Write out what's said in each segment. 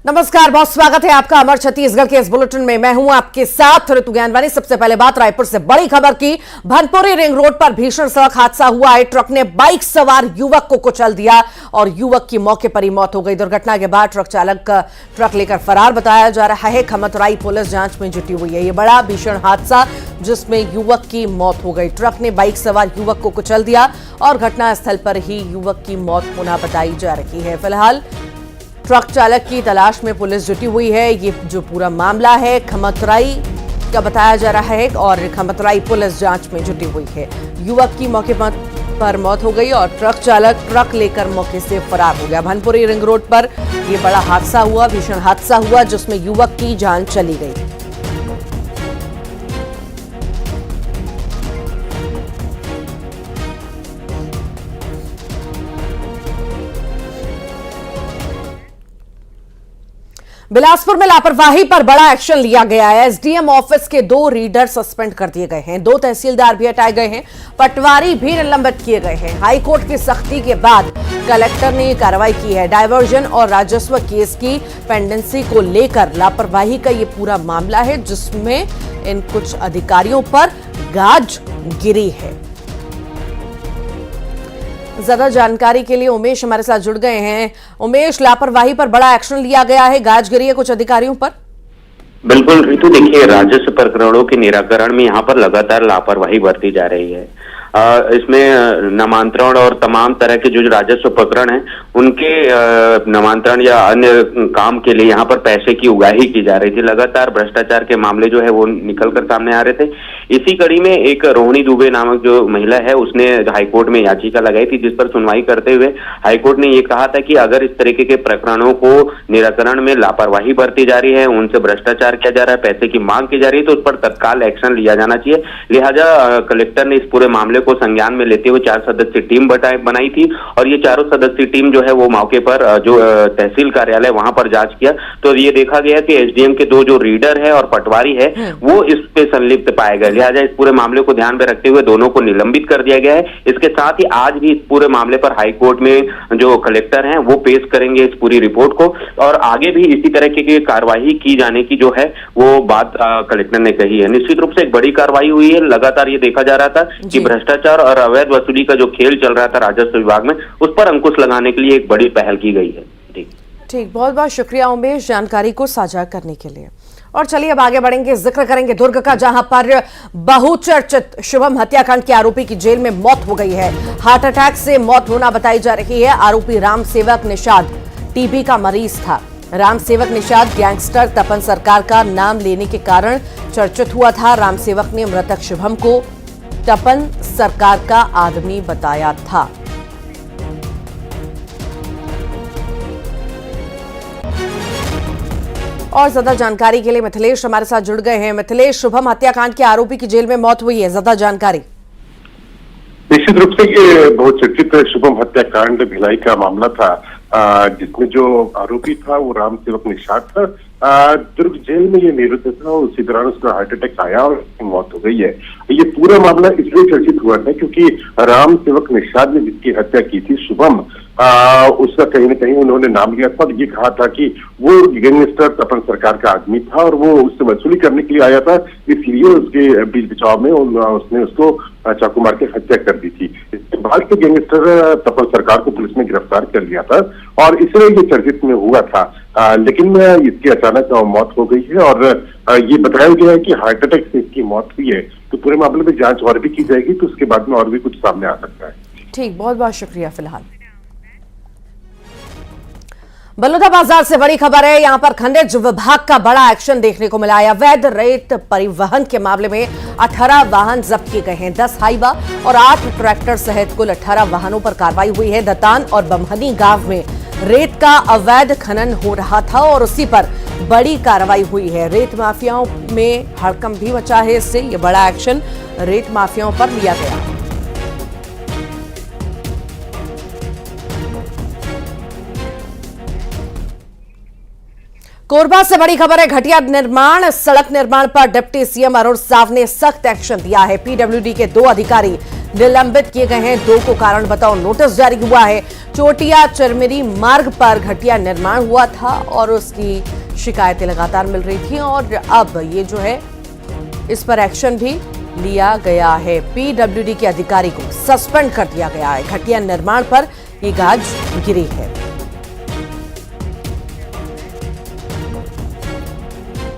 नमस्कार, बहुत स्वागत है आपका अमर छत्तीसगढ़ के इस बुलेटिन में। मैं हूं आपके साथ ऋतु ज्ञानवानी। सबसे पहले बात रायपुर से बड़ी खबर की। भनपुरी रिंग रोड पर भीषण सड़क हादसा हुआ है। ट्रक ने बाइक सवार युवक को कुचल दिया और युवक की मौके पर ही मौत हो गई। दुर्घटना के बाद ट्रक चालक ट्रक लेकर फरार बताया जा रहा है। खमतराई पुलिस जांच में जुटी हुई है। यह बड़ा भीषण हादसा जिसमें युवक की मौत हो गई। ट्रक ने बाइक सवार युवक को कुचल दिया और घटनास्थल पर ही युवक की मौत होना बताई जा रही है। फिलहाल ट्रक चालक की तलाश में पुलिस जुटी हुई है। ये जो पूरा मामला है खमतराई का बताया जा रहा है और खमतराई पुलिस जांच में जुटी हुई है। युवक की मौके पर मौत हो गई और ट्रक चालक ट्रक लेकर मौके से फरार हो गया। भनपुरी रिंग रोड पर यह बड़ा हादसा हुआ, भीषण हादसा हुआ जिसमें युवक की जान चली गई। बिलासपुर में लापरवाही पर बड़ा एक्शन लिया गया है। एसडीएम ऑफिस के 2 रीडर सस्पेंड कर दिए गए हैं। 2 तहसीलदार भी हटाए गए हैं। पटवारी भी निलंबित किए गए हैं। हाईकोर्ट की सख्ती के बाद कलेक्टर ने यह कार्रवाई की है। डायवर्जन और राजस्व केस की पेंडेंसी को लेकर लापरवाही का यह पूरा मामला है जिसमें इन कुछ अधिकारियों पर गाज गिरी है। ज्यादा जानकारी के लिए उमेश हमारे साथ जुड़ गए हैं। उमेश, लापरवाही पर बड़ा एक्शन लिया गया है, गाजगिरी है कुछ अधिकारियों पर। बिल्कुल ऋतु, देखिए राजस्व प्रकरणों के निराकरण में यहाँ पर लगातार लापरवाही बरती जा रही है। इसमें नामांतरण और तमाम तरह के जो राजस्व प्रकरण हैं उनके नामांतरण या अन्य काम के लिए यहाँ पर पैसे की उगाही की जा रही थी। लगातार भ्रष्टाचार के मामले जो है वो निकलकर सामने आ रहे थे। इसी कड़ी में एक रोहिणी दुबे नामक जो महिला है उसने हाईकोर्ट में याचिका लगाई थी, जिस पर सुनवाई करते हुए हाईकोर्ट ने ये कहा था कि अगर इस तरीके के प्रकरणों को निराकरण में लापरवाही बरती जा रही है, उनसे भ्रष्टाचार किया जा रहा है, पैसे की मांग की जा रही है, तो उस पर तत्काल एक्शन लिया जाना चाहिए। लिहाजा कलेक्टर ने इस पूरे मामले को संज्ञान में लेते हुए 4 सदस्यीय टीम बनाई थी और ये चारों सदस्यीय टीम जो है वो मौके पर जो तहसील कार्यालय वहां पर जांच किया तो ये देखा गया कि एसडीएम के 2 जो रीडर है और पटवारी है वो इस पे संलिप्त पाए गए। लिहाजा इस पूरे मामले को ध्यान में रखते हुए दोनों को निलंबित कर दिया गया है। इसके साथ ही आज भी इस पूरे मामले पर हाईकोर्ट में जो कलेक्टर हैं वो पेश करेंगे इस पूरी रिपोर्ट को और आगे भी इसी तरह की कार्रवाई की जाने की जो है वो बात कलेक्टर ने कही है। निश्चित रूप से एक बड़ी कार्रवाई हुई है। लगातार ये देखा जा रहा था कि भ्रष्टाचार और अवैध वसूली का जो खेल चल रहा था राजस्व विभाग में उस पर अंकुश लगाने के लिए एक बड़ी पहल की गई है। ठीक, बहुत बहुत शुक्रिया उमेश जानकारी को साझा करने के लिए। और चलिए अब आगे बढ़ेंगे, जिक्र करेंगे दुर्ग का, जहां पर बहुचर्चित शुभम हत्याकांड के आरोपी की जेल में मौत हो गई है। हार्ट अटैक से मौत होना बताई जा रही है। आरोपी राम सेवक निषाद टीबी का मरीज था। राम सेवक निषाद गैंगस्टर तपन सरकार का नाम लेने के कारण चर्चित हुआ था। राम सेवक ने मृतक शुभम को तपन सरकार का आदमी बताया था। और ज्यादा जानकारी के लिए मिथिलेश हमारे साथ जुड़ गए हैं। मिथिलेश, शुभम हत्याकांड के आरोपी की जेल में मौत हुई है, ज्यादा जानकारी। निश्चित रूप से ये बहुत चर्चित शुभम हत्याकांड भिलाई का मामला था जिसमें जो आरोपी था वो राम सेवक निषाद था। दुर्ग जेल में ये निरुद्ध था और उसी दौरान उसका हार्ट अटैक आया और उसकी मौत हो गई है। ये पूरा मामला इसलिए चर्चित हुआ था क्योंकि राम सेवक निषाद ने जिसकी हत्या की थी शुभम, उसका कहीं न कहीं उन्होंने नाम लिया था और ये कहा था कि वो गैंगस्टर तपन सरकार का आदमी था और वो उससे वसूली करने के लिए आया था, इसलिए उसके बीच बचाव में उसने उसको चाकू मार के हत्या कर दी थी। इसके बाद के गैंगस्टर तपन सरकार को पुलिस ने गिरफ्तार कर लिया था और इसलिए ये चर्चित में हुआ था। लेकिन इसकी अचानक मौत हो गई है और ये बताया गया है कि हार्ट अटैक से इसकी मौत हुई है। तो पूरे मामले में जांच और भी की जाएगी तो उसके बाद में और भी कुछ सामने आ सकता है। ठीक, बहुत बहुत शुक्रिया। फिलहाल बलौदाबाजार से बड़ी खबर है। यहां पर खनिज विभाग का बड़ा एक्शन देखने को मिला है। अवैध रेत परिवहन के मामले में 18 वाहन जब्त किए गए हैं। 10 हाईवा और 8 ट्रैक्टर सहित कुल 18 वाहनों पर कार्रवाई हुई है। दतान और बमहनी गांव में रेत का अवैध खनन हो रहा था और उसी पर बड़ी कार्रवाई हुई है। रेत माफियाओं में हड़कंप भी मचा है। इससे यह बड़ा एक्शन रेत माफियाओं पर लिया गया। कोरबा से बड़ी खबर है। घटिया निर्माण सड़क निर्माण पर डिप्टी सीएम अरुण साव ने सख्त एक्शन दिया है। पीडब्ल्यूडी के 2 अधिकारी निलंबित किए गए हैं। 2 को कारण बताओ नोटिस जारी हुआ है। चोटिया चिरमिरी मार्ग पर घटिया निर्माण हुआ था और उसकी शिकायतें लगातार मिल रही थी और अब ये जो है इस पर एक्शन भी लिया गया है। पीडब्ल्यूडी के अधिकारी को सस्पेंड कर दिया गया है। घटिया निर्माण पर ये गाज गिरी है।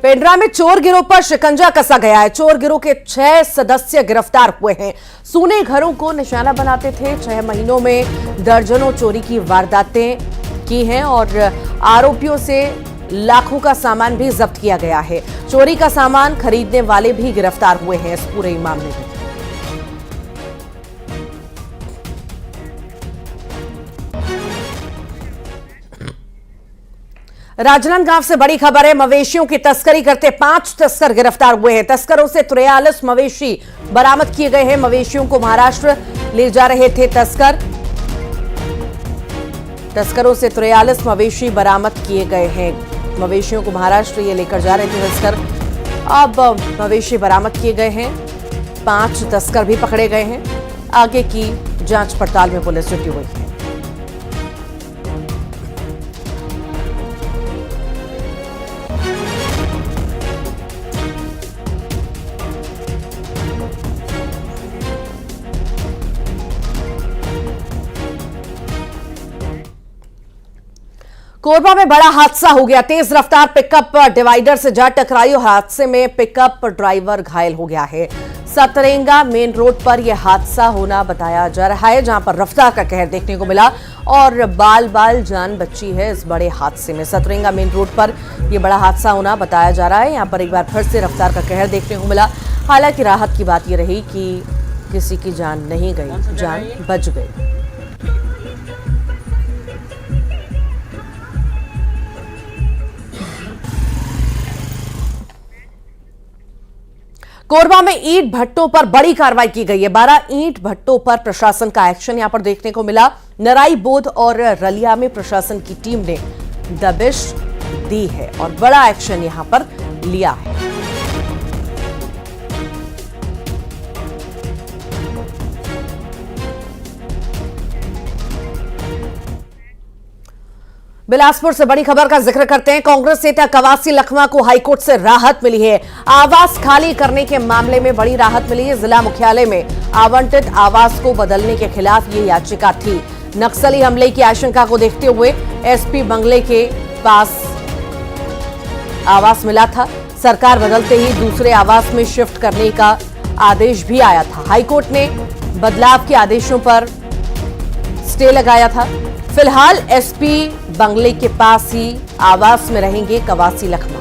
पेंड्रा में चोर गिरोह पर शिकंजा कसा गया है। चोर गिरोह के 6 सदस्य गिरफ्तार हुए हैं। सूने घरों को निशाना बनाते थे। 6 महीनों में दर्जनों चोरी की वारदातें की हैं और आरोपियों से लाखों का सामान भी जब्त किया गया है। चोरी का सामान खरीदने वाले भी गिरफ्तार हुए हैं इस पूरे मामले में। राजनांदगांव से बड़ी खबर है। मवेशियों की तस्करी करते 5 तस्कर गिरफ्तार हुए हैं। तस्करों से 43 मवेशी बरामद किए गए हैं। मवेशियों को महाराष्ट्र ले जा रहे थे तस्कर। तस्करों से 43 मवेशी बरामद किए गए हैं। मवेशियों को महाराष्ट्र ये लेकर जा रहे थे तस्कर। अब मवेशी बरामद किए गए हैं। 5 तस्कर भी पकड़े गए हैं। आगे की जांच पड़ताल में पुलिस जुटी हुई है। कोरबा में बड़ा हादसा हो गया। तेज रफ्तार पिकअप डिवाइडर से जा टकराई और हादसे में पिकअप ड्राइवर घायल हो गया है। सतरेंगा मेन रोड पर यह हादसा होना बताया जा रहा है, जहां पर रफ्तार का कहर देखने को मिला और बाल बाल जान बची है इस बड़े हादसे में। सतरेंगा मेन रोड पर यह बड़ा हादसा होना बताया जा रहा है। यहां पर एक बार फिर से रफ्तार का कहर देखने को मिला। हालांकि राहत की बात यह रही कि किसी की जान नहीं गई, जान बच गई। कोरबा में ईंट भट्टों पर बड़ी कार्रवाई की गई है। 12 ईंट भट्टों पर प्रशासन का एक्शन यहां पर देखने को मिला। नराई बोध और रलिया में प्रशासन की टीम ने दबिश दी है और बड़ा एक्शन यहां पर लिया है। बिलासपुर से बड़ी खबर का जिक्र करते हैं। कांग्रेस नेता कवासी लखमा को हाईकोर्ट से राहत मिली है। आवास खाली करने के मामले में बड़ी राहत मिली है। जिला मुख्यालय में आवंटित आवास को बदलने के खिलाफ ये याचिका थी। नक्सली हमले की आशंका को देखते हुए एसपी बंगले के पास आवास मिला था। सरकार बदलते ही दूसरे आवास में शिफ्ट करने का आदेश भी आया था। हाईकोर्ट ने बदलाव के आदेशों पर स्टे लगाया था। फिलहाल एसपी बंगले के पास ही आवास में रहेंगे कवासी लखमा।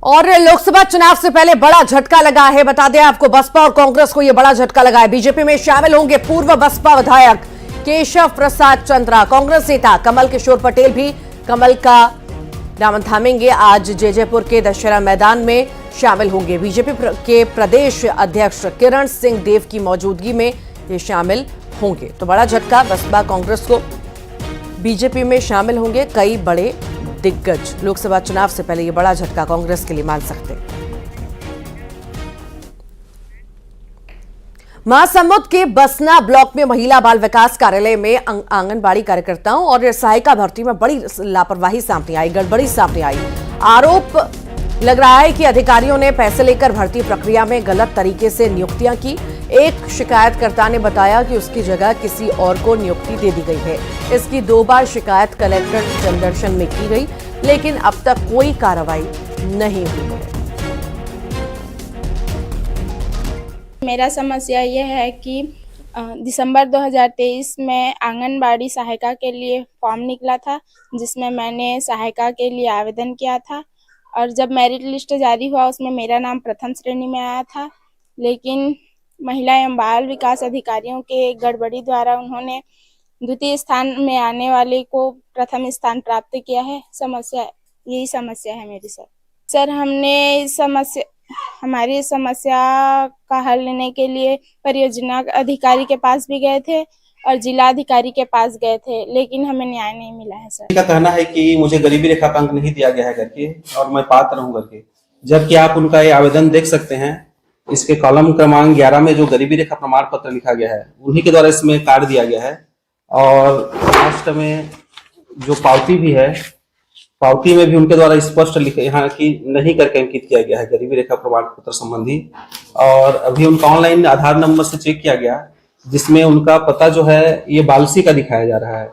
और लोकसभा चुनाव से पहले बड़ा झटका लगा है। बता दें आपको, बसपा और कांग्रेस को यह बड़ा झटका लगा है। बीजेपी में शामिल होंगे पूर्व बसपा विधायक केशव प्रसाद चंद्रा। कांग्रेस नेता कमल किशोर पटेल भी कमल का दामन थामेंगे। आज जयजयपुर के दशहरा मैदान में शामिल होंगे। बीजेपी के प्रदेश अध्यक्ष किरण सिंह देव की मौजूदगी में ये शामिल होंगे। तो बड़ा झटका बसपा कांग्रेस को, बीजेपी में शामिल होंगे कई बड़े दिग्गज। लोकसभा चुनाव से पहले ये बड़ा झटका कांग्रेस के लिए मान सकते हैं। महासमुंद के बसना ब्लॉक में महिला बाल विकास कार्यालय में आंगनबाड़ी कार्यकर्ताओं और सहायिका भर्ती में बड़ी लापरवाही सामने आई, गड़बड़ी सामने आई। आरोप लग रहा है कि अधिकारियों ने पैसे लेकर भर्ती प्रक्रिया में गलत तरीके से नियुक्तियां की। एक शिकायतकर्ता ने बताया कि उसकी जगह किसी और को नियुक्ति दे दी गई है। इसकी 2 बार शिकायत कलेक्टर जनदर्शन में की गई, लेकिन अब तक कोई कार्रवाई नहीं हुई है। मेरा समस्या यह है कि दिसंबर 2023 में आंगनबाड़ी सहायिका के लिए फॉर्म निकला था, जिसमें मैंने सहायिका के लिए आवेदन किया था और जब मेरिट लिस्ट जारी हुआ उसमें मेरा नाम प्रथम श्रेणी में आया था। लेकिन महिला एवं बाल विकास अधिकारियों के गड़बड़ी द्वारा उन्होंने द्वितीय स्थान में आने वाले को प्रथम स्थान प्राप्त किया है। यही समस्या है मेरी सर। हमने हमारी समस्या का हल लेने के लिए परियोजना अधिकारी के पास भी गए थे और जिला अधिकारी के पास गए थे, लेकिन हमें न्याय नहीं मिला है सर। का कहना है कि मुझे गरीबी रेखा का अंक नहीं दिया गया है करके और मैं पात्र हूं करके, जबकि आप उनका ये आवेदन देख सकते हैं, इसके कॉलम क्रमांक 11 में जो गरीबी रेखा प्रमाण पत्र लिखा गया है उन्हीं के द्वारा इसमें कार्ड दिया गया है। और लास्ट में जो पावती भी है, पावती में भी उनके द्वारा स्पष्ट लिखे यहाँ की नहीं करके अंकित किया गया है गरीबी रेखा प्रमाण पत्र संबंधी। और अभी उनका ऑनलाइन आधार नंबर से चेक किया गया, जिसमें उनका पता जो है ये बालसी का दिखाया जा रहा है।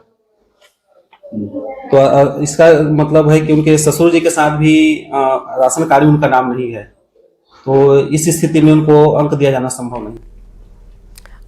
तो इसका मतलब है कि उनके ससुर जी के साथ भी राशन कार्ड में उनका नाम नहीं है, तो इस स्थिति में उनको अंक दिया जाना संभव नहीं।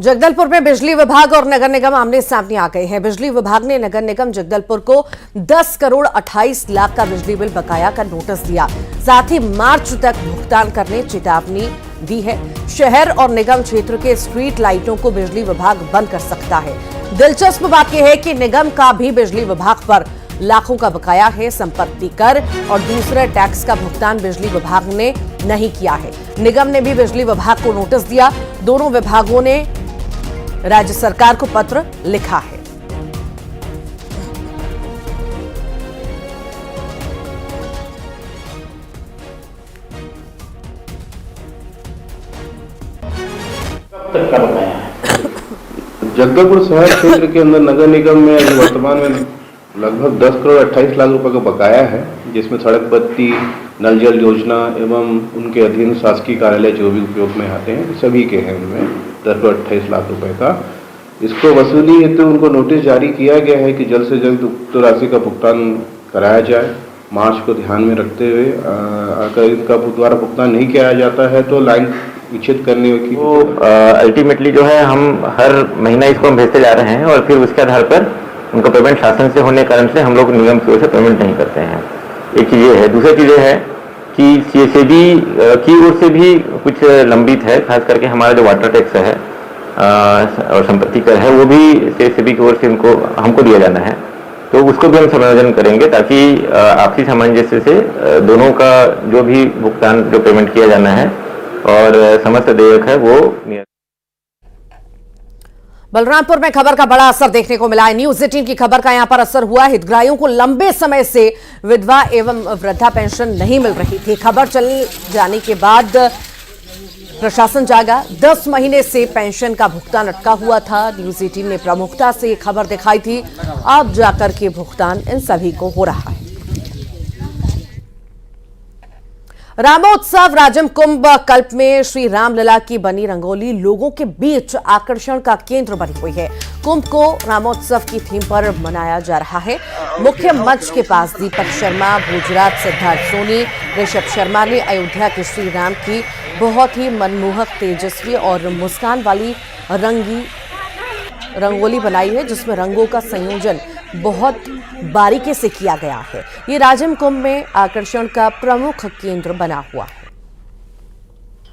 जगदलपुर में बिजली विभाग और नगर निगम आमने सामने आ गए हैं। बिजली विभाग ने नगर निगम जगदलपुर को 10 करोड़ 28 लाख का बिजली बिल बकाया का नोटिस दिया, साथ ही मार्च तक भुगतान करने चेतावनी दी है। शहर और निगम क्षेत्र के स्ट्रीट लाइटों को बिजली विभाग बंद कर सकता है। दिलचस्प बात यह है कि निगम का भी बिजली विभाग पर लाखों का बकाया है। संपत्ति कर और दूसरे टैक्स का भुगतान बिजली विभाग ने नहीं किया है। निगम ने भी बिजली विभाग को नोटिस दिया। दोनों विभागों ने राज्य सरकार को पत्र लिखा है। जगदलपुर शहर क्षेत्र के अंदर नगर निगम में अभी वर्तमान में लगभग 10 करोड़ 28 लाख रुपए का बकाया है, जिसमें सड़क बत्ती, नल जल योजना एवं उनके अधीन शासकीय कार्यालय जो भी उपयोग में आते हैं सभी के हैं। उनमें 10 करोड़ 28 लाख रुपए का इसको वसूली हेतु तो उनको नोटिस जारी किया गया है कि जल्द से जल्द उक्त राशि का भुगतान कराया जाए। मार्च को ध्यान में रखते हुए अगर इनका द्वारा भुगतान नहीं किया जाता है तो लाइन विच्छेद करने की अल्टीमेटली जो है हम हर महीना इसको हम भेजते जा रहे हैं और फिर उसके आधार पर उनका पेमेंट शासन से होने के कारण से हम लोग निगम की ओर से पेमेंट नहीं करते हैं। एक चीज़ ये है। दूसरी चीज़ ये है कि सीएसएबी की ओर से भी कुछ लंबित है, खास करके हमारा जो वाटर टैक्स है और संपत्ति कर है वो भी सीएसएबी की ओर से हमको दिया जाना है, तो उसको भी हम समायोजन करेंगे ताकि आपसी सामंजस्य से दोनों का जो भी भुगतान जो पेमेंट किया जाना है और समस्त देयक है वो। बलरामपुर में खबर का बड़ा असर देखने को मिला है। न्यूज 18 की खबर का यहां पर असर हुआ। हितग्राहियों को लंबे समय से विधवा एवं वृद्धा पेंशन नहीं मिल रही थी। खबर चल जाने के बाद प्रशासन जागा। 10 महीने से पेंशन का भुगतान अटका हुआ था। न्यूज 18 ने प्रमुखता से ये खबर दिखाई थी। अब जाकर के भुगतान इन सभी को हो रहा है। रामोत्सव राजम कुंभ कल्प में श्री रामलला की बनी रंगोली लोगों के बीच आकर्षण का केंद्र बनी हुई है। कुंभ को रामोत्सव की थीम पर मनाया जा रहा है। मुख्य मंच के पास दीपक शर्मा, भोजराज, सिद्धार्थ सोनी, ऋषभ शर्मा ने अयोध्या के श्री राम की बहुत ही मनमोहक, तेजस्वी और मुस्कान वाली रंगोली बनाई है, जिसमें रंगों का संयोजन बहुत बारीकी से किया गया है। ये राजिम कुंभ में आकर्षण का प्रमुख केंद्र बना हुआ है।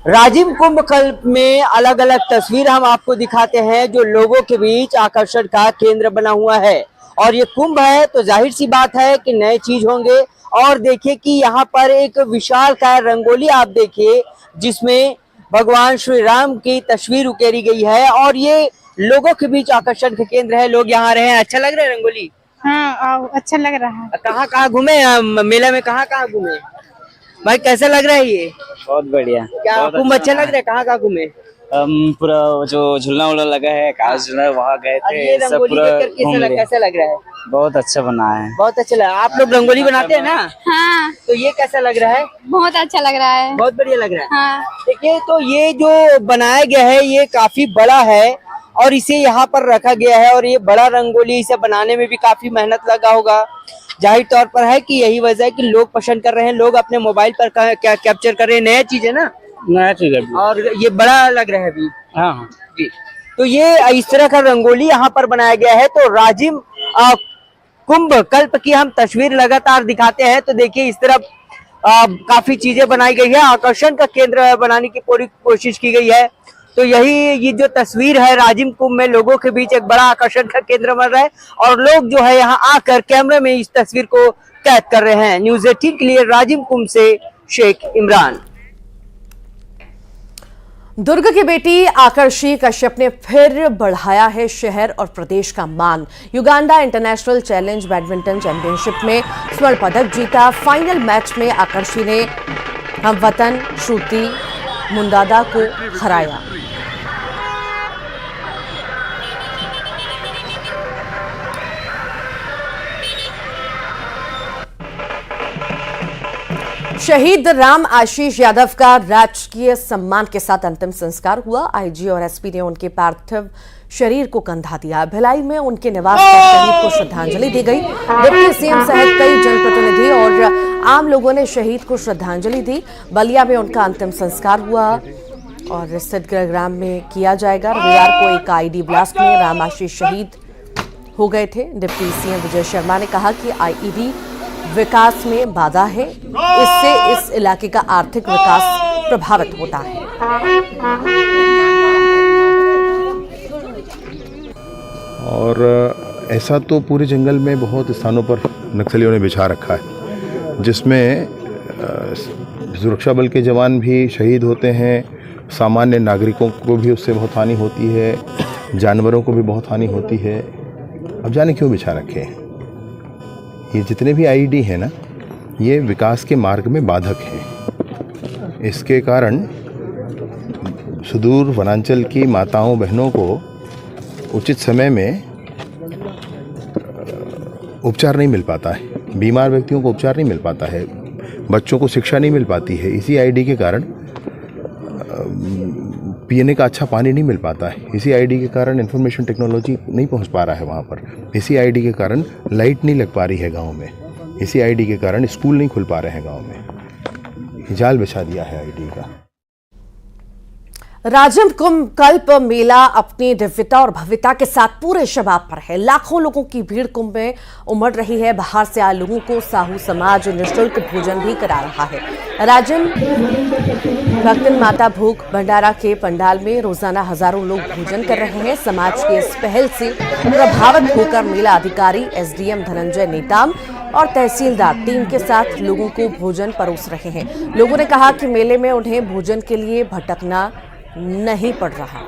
राजिम कुंभ कल्प में अलग अलग तस्वीर हम आपको दिखाते हैं जो लोगों के बीच आकर्षण का केंद्र बना हुआ है। और ये कुंभ है तो जाहिर सी बात है कि नए चीज होंगे। और देखिए कि यहाँ पर एक विशालकाय रंगोली आप देखिए जिसमें भगवान श्री राम की तस्वीर उकेरी गई है और ये लोगों के बीच आकर्षण का केंद्र है। लोग यहाँ रहे हैं। अच्छा लग रहा है रंगोली? हाँ, अच्छा लग रहा है। कहाँ घूमे मेला में? कहाँ घूमे भाई? कैसा लग रहा है ये? बहुत बढ़िया। क्या कुंभ अच्छा लग रहा है? कहाँ घूमे? पूरा जो झूलना उलना लगा है, कागज झूलना, वहाँ गए थे। सब पूरा कैसा लग रहा है? बहुत अच्छा बना है। बहुत अच्छा लगा। आप लोग रंगोली बनाते हैं ना? हाँ। तो ये कैसा लग रहा है? बहुत अच्छा लग रहा है। बहुत बढ़िया लग रहा है। हाँ। देखिए तो ये जो बनाया गया है ये काफी बड़ा है और इसे यहाँ पर रखा गया है और ये बड़ा रंगोली इसे बनाने में भी काफी मेहनत लगा होगा। जाहिर तौर पर है कि यही वजह है कि लोग पसंद कर रहे हैं। लोग अपने मोबाइल पर क्या कैप्चर कर रहे हैं। नया चीज है ना? नया चीज है और ये बड़ा लग रहा है अभी। हाँ जी। तो ये इस तरह का रंगोली यहाँ पर बनाया गया है। तो राजिम कुंभ कल्प की हम तस्वीर लगातार दिखाते हैं तो देखिए इस तरफ काफी चीजें बनाई गई है। आकर्षण का केंद्र बनाने की पूरी कोशिश की गई है। तो यही ये जो तस्वीर है राजिम कुंभ में लोगों के बीच एक बड़ा आकर्षण का केंद्र बन रहा है और लोग जो है यहाँ आकर कैमरे में इस तस्वीर को कैद कर रहे हैं। न्यूज़ 18 के लिए राजिम कुंभ से शेख इमरान। दुर्ग की बेटी आकर्षी कश्यप ने फिर बढ़ाया है शहर और प्रदेश का मान। Uganda international challenge badminton championship में स्वर्ण पदक जीता। फाइनल मैच में आकर्षी ने हम वतन श्रुति मुंदादा को हराया। शहीद राम आशीष यादव का राजकीय सम्मान के साथ अंतिम संस्कार हुआ। आईजी और एसपी ने उनके पार्थिव शरीर को कंधा दिया। भिलाई में उनके निवास पर शहीद को श्रद्धांजलि दी गई। डिप्टी सीएम सहित कई जनप्रतिनिधि और आम लोगों ने शहीद को श्रद्धांजलि दी। बलिया में उनका अंतिम संस्कार हुआ और स्थित गृहग्राम में किया जाएगा। रविवार को एक आईडी ब्लास्ट में राम आशीष शहीद हो गए थे। डिप्टी सीएम विजय शर्मा ने कहा कि आईईडी विकास में बाधा है, इससे इस इलाके का आर्थिक विकास प्रभावित होता है। और ऐसा तो पूरे जंगल में बहुत स्थानों पर नक्सलियों ने बिछा रखा है, जिसमें सुरक्षा बल के जवान भी शहीद होते हैं, सामान्य नागरिकों को भी उससे बहुत हानि होती है, जानवरों को भी बहुत हानि होती है। अब जाने क्यों बिछा रखे हैं। ये जितने भी आईडी हैं ना, ये विकास के मार्ग में बाधक हैं। इसके कारण सुदूर वनांचल की माताओं बहनों को उचित समय में उपचार नहीं मिल पाता है, बीमार व्यक्तियों को उपचार नहीं मिल पाता है, बच्चों को शिक्षा नहीं मिल पाती है। इसी आईडी के कारण पीने का अच्छा पानी नहीं मिल पाता है। इसी आईडी के कारण इंफॉर्मेशन टेक्नोलॉजी नहीं पहुंच पा रहा है वहाँ पर। इसी आईडी के कारण लाइट नहीं लग पा रही है गांव में। इसी आईडी के कारण स्कूल नहीं खुल पा रहे हैं गांव में। जाल बिछा दिया है आईडी का। राजिम कुंभ कल्प मेला अपनी दिव्यता और भव्यता के साथ पूरे शबाब पर है। लाखों लोगों की भीड़ कुंभ में उमड़ रही है। बाहर से आए लोगों को साहू समाज निःशुल्क भोजन भी करा रहा है। राजिम भक्तन माता भूख भंडारा के पंडाल में रोजाना हजारों लोग भोजन कर रहे हैं। समाज की इस पहल से प्रभावित होकर मेला अधिकारी एसडीएम धनंजय नेताम और तहसीलदार टीम के साथ लोगों को भोजन परोस रहे हैं। लोगों ने कहा कि मेले में उन्हें भोजन के लिए भटकना नहीं पड़ रहा।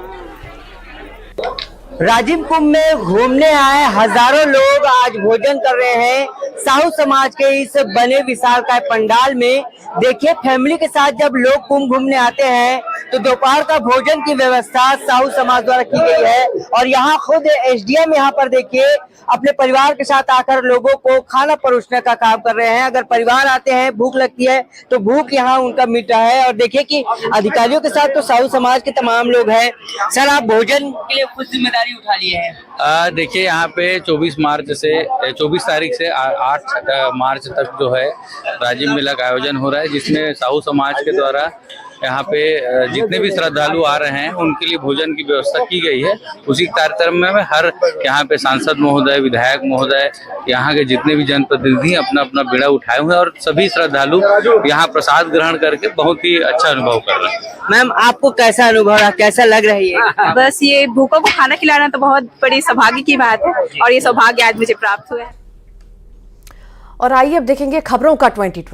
राजिम कुंभ में घूमने आए हजारों लोग आज भोजन कर रहे हैं साहू समाज के इस बने विशालकाय पंडाल में। देखिए, फैमिली के साथ जब लोग कुंभ घूमने आते हैं तो दोपहर का भोजन की व्यवस्था साहू समाज द्वारा की गई है। और यहाँ खुद एसडीएम यहाँ पर देखिए अपने परिवार के साथ आकर लोगों को खाना परोसने का काम कर रहे हैं। अगर परिवार आते हैं, भूख लगती है तो भूख यहाँ उनका मिट रहा है। और देखिए कि अधिकारियों के साथ तो साहू समाज के तमाम लोग हैं। सर, आप भोजन के लिए कुछ जिम्मेदारी उठा लिए हैं। देखिए, यहाँ पे 24 तारीख से 8 मार्च तक जो है राजिम मेला का आयोजन हो रहा है, जिसमें साहू समाज के द्वारा यहाँ पे जितने भी श्रद्धालु आ रहे हैं उनके लिए भोजन की व्यवस्था की गई है। उसी कार्यक्रम में हर यहाँ पे सांसद महोदय, विधायक महोदय, यहाँ के जितने भी जनप्रतिनिधि अपना अपना बेड़ा उठाए हुए हैं और सभी श्रद्धालु यहाँ प्रसाद ग्रहण करके बहुत ही अच्छा अनुभव कर रहे हैं। मैम, आपको कैसा अनुभव रहा, कैसा लग रही है? बस ये भूखों को खाना खिलाना तो बहुत बड़ी सौभाग्य की बात है और ये सौभाग्य आज मुझे प्राप्त हुआ है। और आइए अब देखेंगे खबरों का 2020।